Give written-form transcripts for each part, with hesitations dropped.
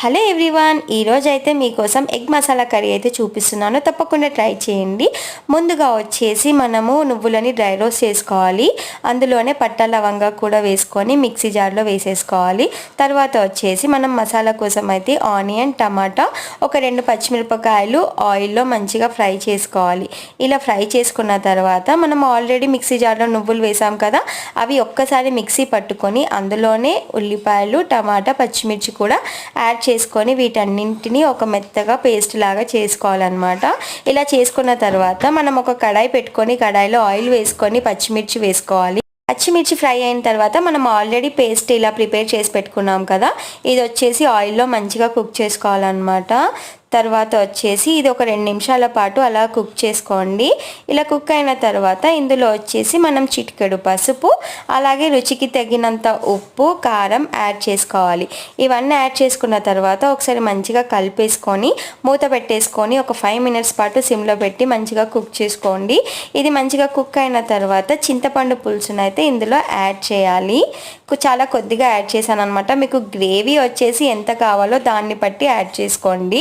Hello everyone, ఈరోజు అయితే మీకోసం ఎగ్ మసాలా కర్రీ అయితే చూపిస్తున్నాను. తప్పకుండా ట్రై చేయండి. ముందుగా వచ్చేసి మనము నువ్వులని డ్రై రోస్ట్ చేసుకోవాలి. అందులోనే పట్ట లవంగా కూడా వేసుకొని మిక్సీ జార్లో వేసేసుకోవాలి. తర్వాత వచ్చేసి మనం మసాలా కోసం అయితే ఆనియన్, టమాటా, ఒక 2 పచ్చిమిరపకాయలు ఆయిల్లో మంచిగా ఫ్రై చేసుకోవాలి. ఇలా ఫ్రై చేసుకున్న తర్వాత మనం ఆల్రెడీ మిక్సీ జార్లో నువ్వులు వేసాం కదా, అవి ఒక్కసారి మిక్సీ పట్టుకొని అందులోనే ఉల్లిపాయలు, టమాటా, పచ్చిమిర్చి కూడా యాడ్ చేసుకొని వీటన్నింటినీ ఒక మెత్తగా పేస్ట్ లాగా చేసుకోవాలన్నమాట. ఇలా చేసుకున్న తర్వాత మనం ఒక కడాయి పెట్టుకొని కడాయిలో ఆయిల్ వేసుకొని పచ్చిమిర్చి వేసుకోవాలి. పచ్చిమిర్చి ఫ్రై అయిన తర్వాత మనం ఆల్రెడీ పేస్ట్ ఇలా ప్రిపేర్ చేసి పెట్టుకున్నాం కదా, ఇది వచ్చేసి ఆయిల్లో మంచిగా కుక్ చేసుకోవాలన్నమాట. తర్వాత వచ్చేసి ఇది ఒక 2 నిమిషాల పాటు అలా కుక్ చేసుకోండి. ఇలా కుక్ అయిన తర్వాత ఇందులో వచ్చేసి మనం చిటికెడు పసుపు, అలాగే రుచికి తగినంత ఉప్పు, కారం యాడ్ చేసుకోవాలి. ఇవన్నీ యాడ్ చేసుకున్న తర్వాత ఒకసారి మంచిగా కలిపేసుకొని మూత పెట్టేసుకొని ఒక 5 మినిట్స్ పాటు సిమ్లో పెట్టి మంచిగా కుక్ చేసుకోండి. ఇది మంచిగా కుక్ అయిన తర్వాత చింతపండు పులుసును అయితే ఇందులో యాడ్ చేయాలి. చాలా కొద్దిగా యాడ్ చేశాను అనమాట. మీకు గ్రేవీ వచ్చేసి ఎంత కావాలో దాన్ని బట్టి యాడ్ చేసుకోండి.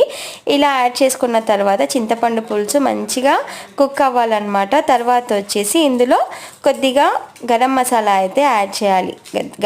ఇలా యాడ్ చేసుకున్న తర్వాత చింతపండు పులుసు మంచిగా కుక్ అవ్వాలన్నమాట. తర్వాత వచ్చేసి ఇందులో కొద్దిగా గరం మసాలా అయితే యాడ్ చేయాలి.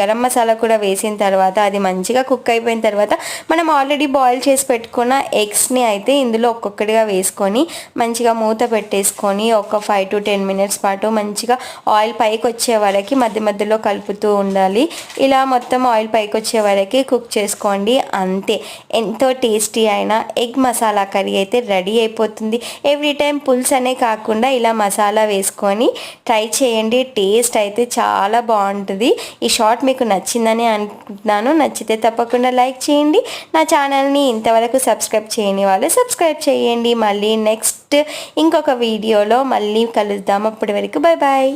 గరం మసాలా కూడా వేసిన తర్వాత అది మంచిగా కుక్ అయిపోయిన తర్వాత మనం ఆల్రెడీ బాయిల్ చేసి పెట్టుకున్న ఎగ్స్ని అయితే ఇందులో ఒక్కొక్కటిగా వేసుకొని మంచిగా మూత పెట్టేసుకొని ఒక 5 to 10 మినిట్స్ పాటు మంచిగా ఆయిల్ పైకి వచ్చే వరకు మధ్య మధ్యలో కలుపుతూ ఉండాలి. ఇలా మొత్తం ఆయిల్ పైకి వచ్చే వరకు కుక్ చేసుకోండి. అంతే, ఎంతో టేస్టీ అయిన ఎగ్ మసాలా కర్రీ అయితే రెడీ అయిపోతుంది. ఎవ్రీ టైం పులుసు అనే కాకుండా ఇలా మసాలా వేసుకొని ట్రై చేయండి. టేస్ట్ అయితే చాలా బాగుంటుంది. ఈ షార్ట్ మీకు నచ్చిందని అనుకుంటున్నాను. నచ్చితే తప్పకుండా లైక్ చేయండి. నా ఛానల్ని ఇంతవరకు సబ్స్క్రైబ్ చేయని వాళ్ళు సబ్స్క్రైబ్ చేయండి. మళ్ళీ నెక్స్ట్ ఇంకొక వీడియోలో మళ్ళీ కలుద్దాం. అప్పటి వరకు బాయ్ బాయ్.